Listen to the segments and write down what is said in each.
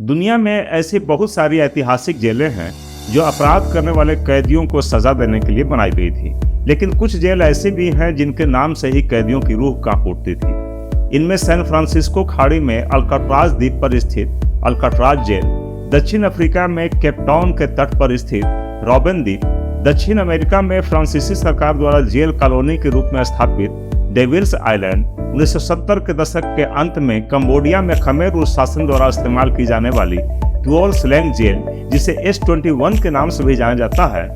दुनिया में ऐसी बहुत सारी ऐतिहासिक जेलें हैं जो अपराध करने वाले कैदियों को सजा देने के लिए बनाई गई थी। लेकिन कुछ जेल ऐसी भी हैं जिनके नाम से ही कैदियों की रूह कांप उठती थी। इनमें सैन फ्रांसिस्को खाड़ी में अल्काट्राज द्वीप पर स्थित अल्काट्राज जेल, दक्षिण अफ्रीका में केप टाउन के तट पर स्थित रॉबिन द्वीप, दक्षिण अमेरिका में फ्रांसीसी सरकार द्वारा जेल कॉलोनी के रूप में स्थापित डेविल्स आइलैंड, 1970 के दशक के अंत में कंबोडिया में खमेर रूस शासन द्वारा इस्तेमाल की जाने वाली टुओल स्लैंग जेल, जिसे S21 के नाम से भी जाना जाता है,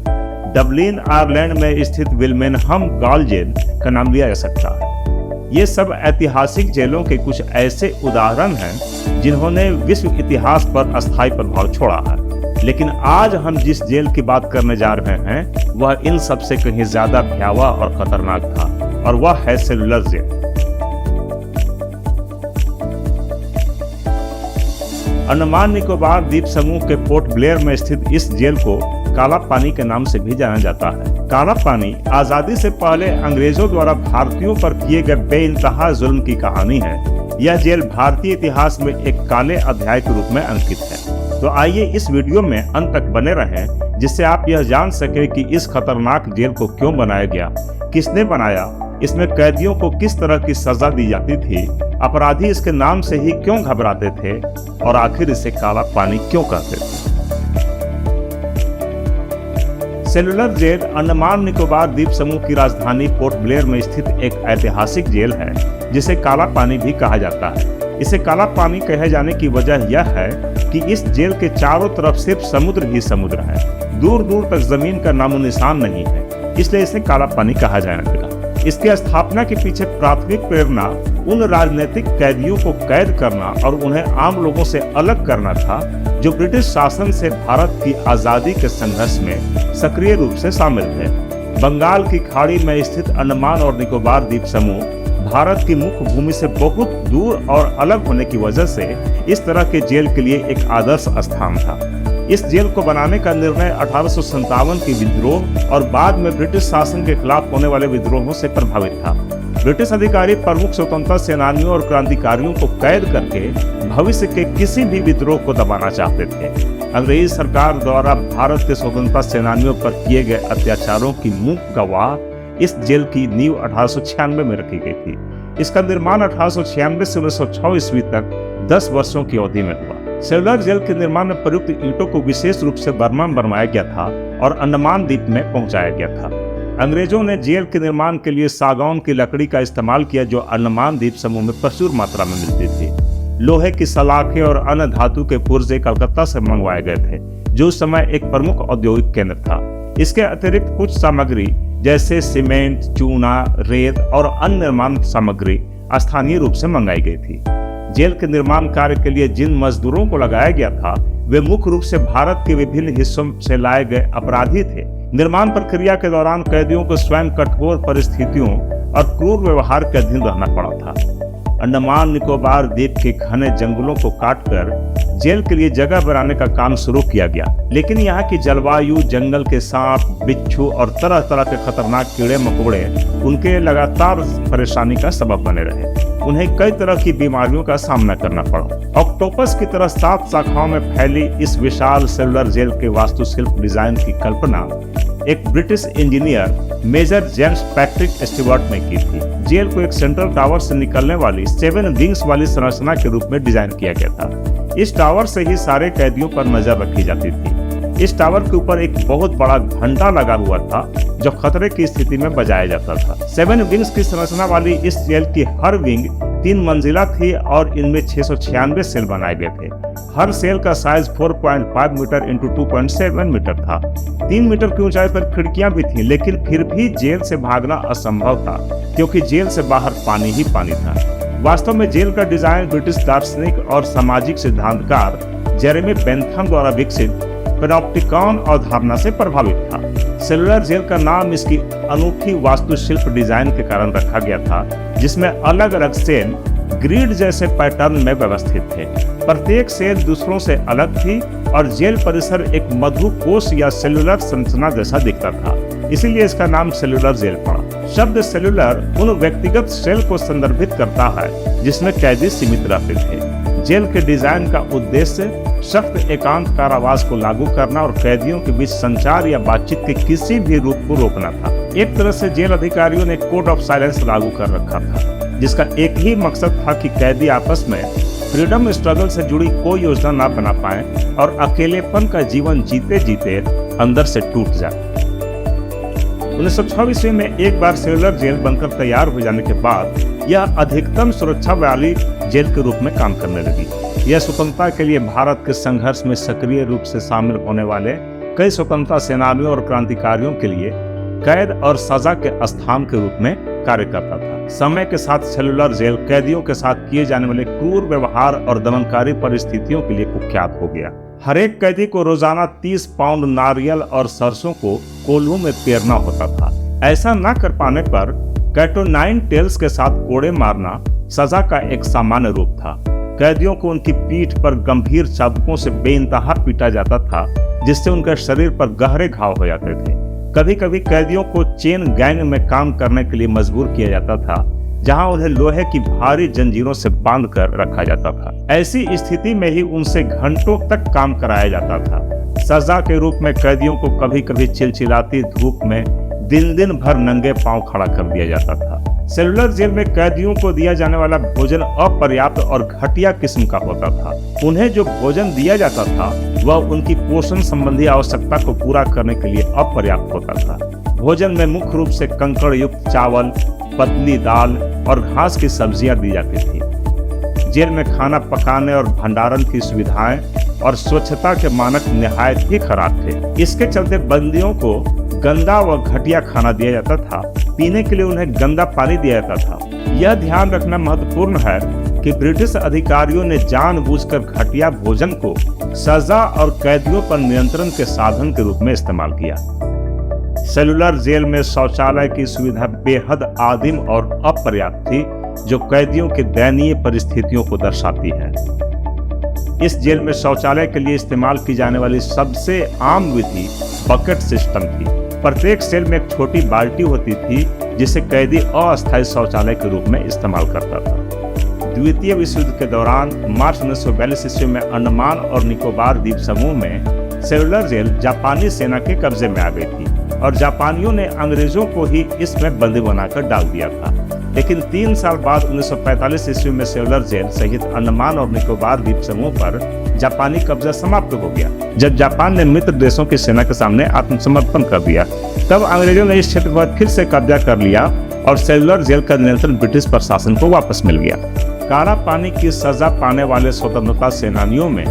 डबलिन आयरलैंड में स्थित विल्मेनहम गाल जेल का नाम लिया जा सकता है। ये सब ऐतिहासिक जेलों के कुछ ऐसे उदाहरण हैं जिन्होंने विश्व इतिहास पर अस्थायी प्रभाव छोड़ा है। लेकिन आज हम जिस जेल की बात करने जा रहे हैं वह इन सबसे कहीं ज्यादा भयावह और खतरनाक था, और वह है सेलुलर जेल। अंडमान निकोबार द्वीप समूह के पोर्ट ब्लेयर में स्थित इस जेल को काला पानी के नाम से भी जाना जाता है। काला पानी आजादी से पहले अंग्रेजों द्वारा भारतीयों पर किए गए बेइंतहा जुल्म की कहानी है। यह जेल भारतीय इतिहास में एक काले अध्याय के रूप में अंकित है। तो आइए इस वीडियो में अंत तक बने रहें, जिससे आप यह जान सके कि इस खतरनाक जेल को क्यों बनाया गया, किसने बनाया, इसमें कैदियों को किस तरह की सजा दी जाती थी, अपराधी इसके नाम से ही क्यों घबराते थे, और आखिर इसे काला पानी क्यों कहते थे। सेलुलर जेल अंडमान निकोबार द्वीप समूह की राजधानी पोर्ट ब्लेयर में स्थित एक ऐतिहासिक जेल है, जिसे काला पानी भी कहा जाता है। इसे काला पानी कहे जाने की वजह यह है कि इस जेल के चारों तरफ सिर्फ समुद्र ही समुद्र है, दूर दूर तक जमीन का नामो निशान नहीं है, इसलिए इसे काला पानी कहा जाने लगा। इसकी स्थापना के पीछे प्राथमिक प्रेरणा उन राजनीतिक कैदियों को कैद करना और उन्हें आम लोगों से अलग करना था जो ब्रिटिश शासन से भारत की आजादी के संघर्ष में सक्रिय रूप से शामिल थे। बंगाल की खाड़ी में स्थित अंडमान और निकोबार द्वीप समूह भारत की मुख्य भूमि से बहुत दूर और अलग होने की वजह से इस तरह के जेल के लिए एक आदर्श स्थान था। इस जेल को बनाने का निर्णय 1857 की विद्रोह और बाद में ब्रिटिश शासन के खिलाफ होने वाले विद्रोहों से प्रभावित था। ब्रिटिश अधिकारी प्रमुख स्वतंत्रता सेनानियों और क्रांतिकारियों को कैद करके भविष्य के किसी भी विद्रोह को दबाना चाहते थे। अंग्रेजी सरकार द्वारा भारत के स्वतंत्रता सेनानियों पर किए गए अत्याचारों की मूक गवाह इस जेल की नींव 1896 में रखी गई थी। इसका निर्माण 1896 से 1906 ईस्वी तक 10 वर्षों की अवधि में हुआ। सेलुलर जेल के निर्माण में प्रयुक्त ईंटों को विशेष रूप से बर्मा में बनवाया गया था और अंडमान द्वीप में पहुंचाया गया था। अंग्रेजों ने जेल के निर्माण के लिए सागौन की लकड़ी का इस्तेमाल किया, जो अंडमान द्वीप समूह में प्रचुर मात्रा में मिलती थी। लोहे की सलाखें और अन्य धातु के पुर्जे कलकत्ता से मंगवाए गए थे, जो उस समय एक प्रमुख औद्योगिक केंद्र था। इसके अतिरिक्त कुछ सामग्री जैसे सीमेंट, चूना, रेत और अन्य निर्माण सामग्री स्थानीय रूप से मंगाई गई थी। जेल के निर्माण कार्य के लिए जिन मजदूरों को लगाया गया था वे मुख्य रूप से भारत के विभिन्न हिस्सों से लाए गए अपराधी थे। निर्माण प्रक्रिया के दौरान कैदियों को स्वयं कठोर परिस्थितियों और क्रूर व्यवहार के अधीन रहना पड़ा था। अंडमान निकोबार द्वीप के घने जंगलों को काटकर जेल के लिए जगह बनाने का काम शुरू किया गया, लेकिन यहाँ की जलवायु, जंगल के सांप, बिच्छू और तरह तरह के खतरनाक कीड़े मकोड़े उनके लगातार परेशानी का सबब बने रहे। उन्हें कई तरह की बीमारियों का सामना करना पड़ा। ऑक्टोपस की तरह 7 शाखाओं में फैली इस विशाल सेलुलर जेल के वास्तुशिल्प डिजाइन की कल्पना एक British engineer major James Patrick Stewart ने की थी। जेल को एक सेंट्रल टावर से निकलने वाली 7 विंग्स वाली संरचना के रूप में डिजाइन किया गया था। इस टावर से ही सारे कैदियों पर नजर रखी जाती थी। इस टावर के ऊपर एक बहुत बड़ा घंटा लगा हुआ था जो खतरे की स्थिति में बजाया जाता था। 7 विंग्स की संरचना वाली इस जेल की हर विंग 3 मंजिला थी और इनमें 696 सेल बनाए गए थे। हर सेल का साइज 4.5 मीटर इंटू 2.7 मीटर था। 3 मीटर की ऊंचाई पर खिड़कियां भी थीं, लेकिन फिर भी जेल से भागना असंभव था क्योंकि जेल से बाहर पानी ही पानी था। वास्तव में जेल का डिजाइन ब्रिटिश दार्शनिक और सामाजिक सिद्धांतकार जेरेमी बेंथम द्वारा विकसित पैनोप्टिकॉन अवधारणा से प्रभावित था। सेलुलर जेल का नाम इसकी अनूठी वास्तुशिल्प डिजाइन के कारण रखा गया था, जिसमें अलग अलग सेल ग्रिड जैसे पैटर्न में व्यवस्थित थे। प्रत्येक सेल दूसरों से अलग थी और जेल परिसर एक मधुकोश या सेलुलर संरचना जैसा दिखता था, इसीलिए इसका नाम सेलुलर जेल पड़ा। शब्द सेलुलर उन व्यक्तिगत सेल को संदर्भित करता है जिसमें कैदी सीमित रहते थे। जेल के डिजाइन का उद्देश्य सख्त एकांत कारावास को लागू करना और कैदियों के बीच संचार या बातचीत के किसी भी रूप को रोकना था। एक तरह से जेल अधिकारियों ने कोड ऑफ साइलेंस लागू कर रखा था, जिसका एक ही मकसद था कि कैदी आपस में फ्रीडम स्ट्रगल से जुड़ी कोई योजना ना बना पाए और अकेलेपन का जीवन जीते जीते अंदर से टूट जाए। 1926 ईस्वी में एक बार सेलुलर जेल बनकर तैयार हो जाने के बाद यह अधिकतम सुरक्षा वाली जेल के रूप में काम करने लगी। यह स्वतंत्रता के लिए भारत के संघर्ष में सक्रिय रूप से शामिल होने वाले कई स्वतंत्रता सेनानियों और क्रांतिकारियों के लिए कैद और सजा के स्थान के रूप में कार्य करता था। समय के साथ सेलुलर जेल कैदियों के साथ किए जाने वाले क्रूर व्यवहार और दमनकारी परिस्थितियों के लिए कुख्यात हो गया। हर एक कैदी को रोजाना 30 पाउंड नारियल और सरसों को कोल्हू में पेरना होता था। ऐसा न कर पाने पर कैटोनाइन टेल्स के साथ कोड़े मारना सजा का एक सामान्य रूप था। कैदियों को उनकी पीठ पर गंभीर चाबुकों से बेइंतहा पीटा जाता था, जिससे उनके शरीर पर गहरे घाव हो जाते थे। कभी कभी कैदियों को चेन गैंग में काम करने के लिए मजबूर किया जाता था, जहां उन्हें लोहे की भारी जंजीरों से बांधकर रखा जाता था। ऐसी स्थिति में ही उनसे घंटों तक काम कराया जाता था। सजा के रूप में कैदियों को कभी कभी चिलचिलाती धूप में दिन दिन भर नंगे पांव खड़ा कर दिया जाता था। सेलुलर जेल में कैदियों को दिया जाने वाला भोजन अपर्याप्त और घटिया किस्म का होता था। उन्हें जो भोजन दिया जाता था वह उनकी पोषण संबंधी आवश्यकता को पूरा करने के लिए अपर्याप्त होता था। भोजन में मुख्य रूप से कंकड़ युक्त चावल, पतली दाल और घास की सब्जियां दी जाती थी। जेल में खाना पकाने और भंडारण की सुविधाएं और स्वच्छता के मानक निहायत ही खराब थे। इसके चलते बंदियों को गंदा व घटिया खाना दिया जाता था। पीने के लिए उन्हें गंदा पानी दिया जाता था। यह ध्यान रखना महत्वपूर्ण है कि ब्रिटिश अधिकारियों ने जानबूझकर घटिया भोजन को सजा और कैदियों पर नियंत्रण के साधन के रूप में इस्तेमाल किया। सेलुलर जेल में शौचालय की सुविधा बेहद आदिम और अपर्याप्त थी, जो कैदियों की दयनीय परिस्थितियों को दर्शाती है। इस जेल में शौचालय के लिए इस्तेमाल की जाने वाली सबसे आम विधि बकेट सिस्टम थी। प्रत्येक सेल में एक छोटी बाल्टी होती थी, जिसे कैदी अस्थायी शौचालय के रूप में इस्तेमाल करता था। द्वितीय विश्व युद्ध के दौरान मार्च 1942 ईस्वी में अंडमान और निकोबार द्वीप समूह में सेलुलर जेल जापानी सेना के कब्जे में आ गई थी और जापानियों ने अंग्रेजों को ही इसमें बंदी बनाकर डाल दिया था। लेकिन 3 साल बाद 1945 ईस्वी में सेलुलर जेल सहित अंडमान और निकोबार द्वीप समूह पर जापानी कब्जा समाप्त हो गया। जब जापान ने मित्र देशों की सेना के सामने आत्मसमर्पण कर दिया, तब अंग्रेजों ने इस क्षेत्र पर फिर से कब्जा कर लिया और सेलुलर जेल का नियंत्रण ब्रिटिश प्रशासन को वापस मिल गया। काला पानी की सजा पाने वाले स्वतंत्रता सेनानियों में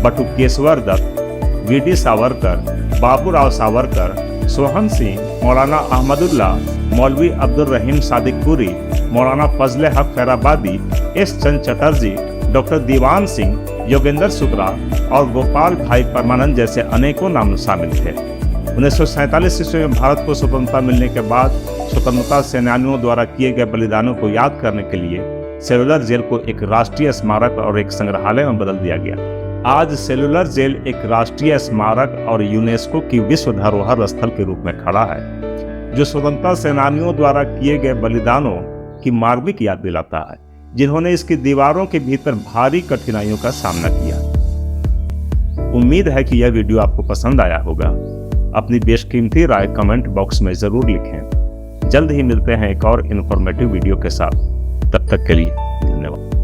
बटुकेश्वर दत्त, वीडी सावरकर, बाबूराव सावरकर, सोहन सिंह, मौलाना अहमदुल्ला, मौलवी अब्दुल रहीम सादिकपुरी, मौलाना फजले हक खैराबादी, एस चंद चटर्जी, डॉक्टर दीवान सिंह, योगेंद्र शुक्ला और गोपाल भाई परमानंद जैसे अनेकों नाम शामिल थे। 1947 ईस्वी में भारत को स्वतंत्रता मिलने के बाद स्वतंत्रता सेनानियों द्वारा किए गए बलिदानों को याद करने के लिए सेलुलर जेल को एक राष्ट्रीय स्मारक और एक संग्रहालय में बदल दिया गया। आज सेलुलर जेल एक राष्ट्रीय स्मारक और यूनेस्को की विश्व धरोहर स्थल के रूप में खड़ा है, जो स्वतंत्रता सेनानियों द्वारा किए गए बलिदानों की मार्मिक याद दिलाता है, जिन्होंने इसकी दीवारों के भीतर भारी कठिनाइयों का सामना किया। उम्मीद है कि यह वीडियो आपको पसंद आया होगा। अपनी बेशकीमती राय कमेंट बॉक्स में जरूर लिखें। जल्द ही मिलते हैं एक और इन्फॉर्मेटिव वीडियो के साथ। तब तक के लिए धन्यवाद।